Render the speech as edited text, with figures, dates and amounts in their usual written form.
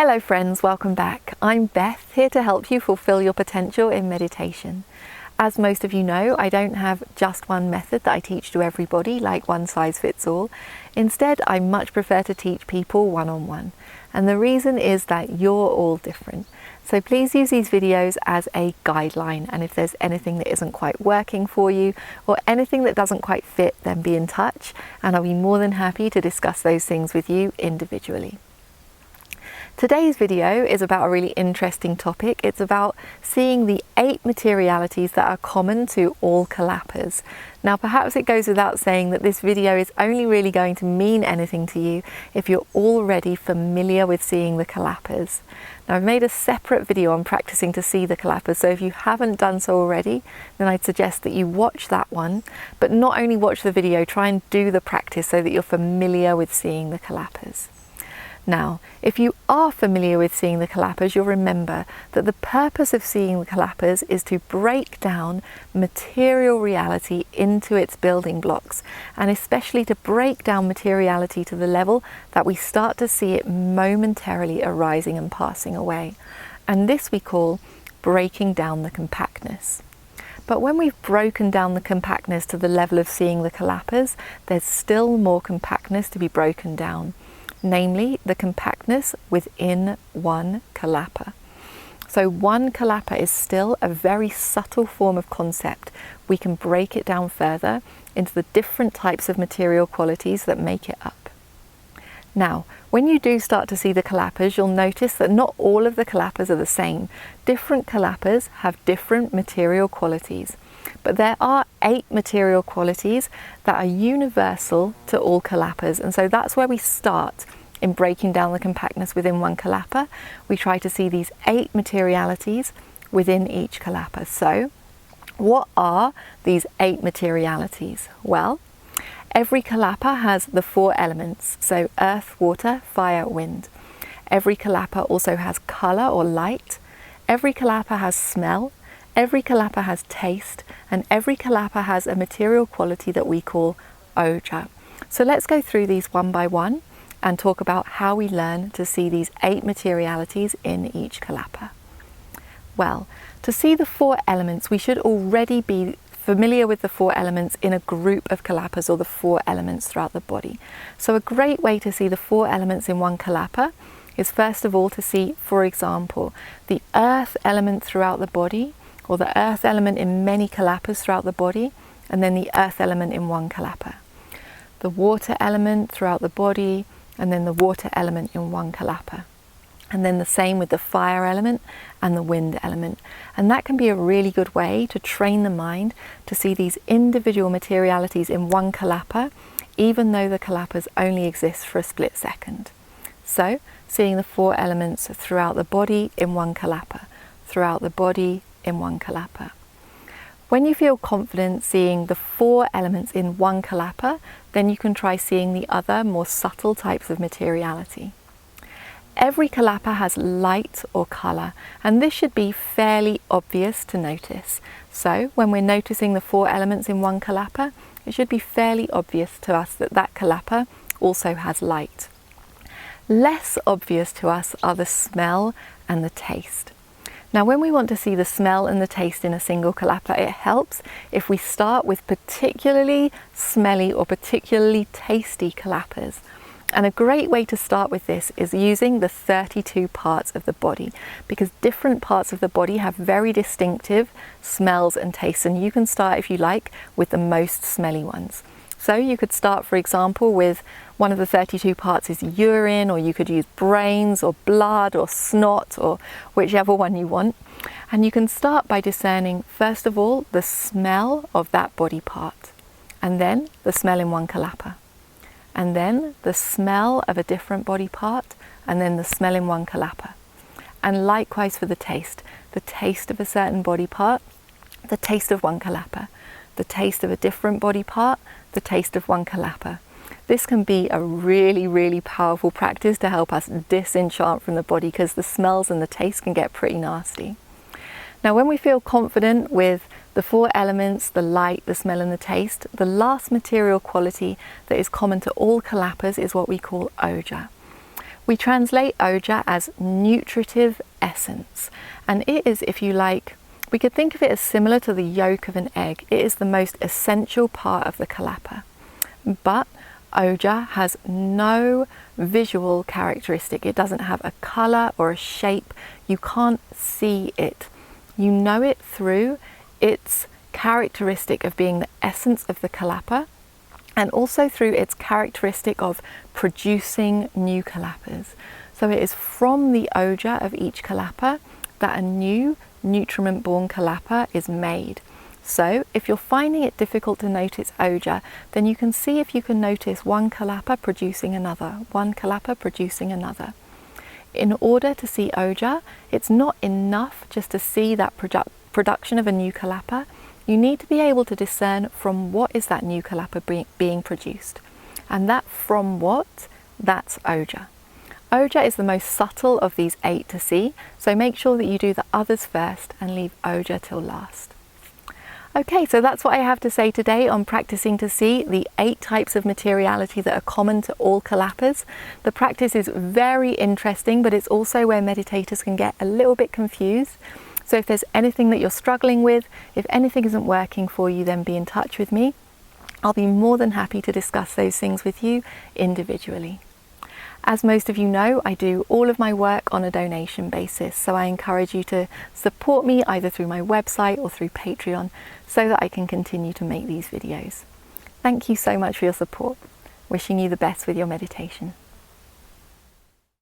Hello friends, welcome back. I'm Beth, here to help you fulfill your potential in meditation. As most of you know, I don't have just one method that I teach to everybody, like one size fits all. Instead, I much prefer to teach people one-on-one. And the reason is that you're all different. So please use these videos as a guideline, and if there's anything that isn't quite working for you or anything that doesn't quite fit, then be in touch and I'll be more than happy to discuss those things with you individually. Today's video is about a really interesting topic. It's about seeing the 8 materialities that are common to all kalapas. Now, perhaps it goes without saying that this video is only really going to mean anything to you if you're already familiar with seeing the kalapas. Now, I've made a separate video on practicing to see the kalapas, so if you haven't done so already, then I'd suggest that you watch that one, but not only watch the video, try and do the practice so that you're familiar with seeing the kalapas. Now, if you are familiar with seeing the kalapas, you'll remember that the purpose of seeing the kalapas is to break down material reality into its building blocks, and especially to break down materiality to the level that we start to see it momentarily arising and passing away. And this we call breaking down the compactness. But when we've broken down the compactness to the level of seeing the kalapas, there's still more compactness to be broken down. Namely, the compactness within one kalapa. So one kalapa is still a very subtle form of concept. We can break it down further into the different types of material qualities that make it up. Now, when you do start to see the kalapas, you'll notice that not all of the kalapas are the same. Different kalapas have different material qualities. But there are 8 material qualities that are universal to all kalapas, and so that's where we start in breaking down the compactness within one kalapa. We try to see these 8 materialities within each kalapa. So, what are these 8 materialities? Well, every kalapa has the 4 elements, so earth, water, fire, wind. Every kalapa also has color or light. Every kalapa has smell. Every kalapa has taste, and every kalapa has a material quality that we call oja. So let's go through these one by one and talk about how we learn to see these 8 materialities in each kalapa. Well, to see the 4 elements, we should already be familiar with the 4 elements in a group of kalapas, or the 4 elements throughout the body. So a great way to see the 4 elements in one kalapa is first of all to see, for example, the earth element throughout the body, or the earth element in many kalapas throughout the body, and then the earth element in one kalapa. The water element throughout the body, and then the water element in one kalapa. And then the same with the fire element and the wind element. And that can be a really good way to train the mind to see these individual materialities in one kalapa, even though the kalapas only exist for a split second. So, seeing the 4 elements throughout the body in one kalapa, throughout the body in one kalapa. When you feel confident seeing the 4 elements in one kalapa, then you can try seeing the other more subtle types of materiality. Every kalapa has light or color, and this should be fairly obvious to notice. So when we're noticing the 4 elements in one kalapa, it should be fairly obvious to us that that kalapa also has light. Less obvious to us are the smell and the taste. Now, when we want to see the smell and the taste in a single kalapa, it helps if we start with particularly smelly or particularly tasty kalapas. And a great way to start with this is using the 32 parts of the body, because different parts of the body have very distinctive smells and tastes, and you can start, if you like, with the most smelly ones. So you could start, for example, with one of the 32 parts is urine, or you could use brains or blood or snot, or whichever one you want. And you can start by discerning, first of all, the smell of that body part, and then the smell in one kalapa, and then the smell of a different body part, and then the smell in one kalapa. And likewise for the taste of a certain body part, the taste of one kalapa, the taste of a different body part, the taste of one kalapa. This can be a really, really powerful practice to help us disenchant from the body, because the smells and the taste can get pretty nasty. Now, when we feel confident with the 4 elements, the light, the smell and the taste, the last material quality that is common to all kalapas is what we call oja. We translate oja as nutritive essence, and it is, if you like, we could think of it as similar to the yolk of an egg. It is the most essential part of the kalapa. But oja has no visual characteristic. It doesn't have a colour or a shape. You can't see it. You know it through its characteristic of being the essence of the kalapa, and also through its characteristic of producing new kalapas. So it is from the oja of each kalapa that a new nutriment-born kalapa is made. So if you're finding it difficult to notice oja, then you can see if you can notice one kalapa producing another, one kalapa producing another. In order to see oja, it's not enough just to see that production of a new kalapa. You need to be able to discern from what is that new kalapa being produced. And that from what, that's oja. Oja is the most subtle of these 8 to see, so make sure that you do the others first and leave oja till last. Okay, so that's what I have to say today on practicing to see the 8 types of materiality that are common to all kalapas. The practice is very interesting, but it's also where meditators can get a little bit confused. So if there's anything that you're struggling with, if anything isn't working for you, then be in touch with me. I'll be more than happy to discuss those things with you individually. As most of you know, I do all of my work on a donation basis, so I encourage you to support me either through my website or through Patreon so that I can continue to make these videos. Thank you so much for your support. Wishing you the best with your meditation.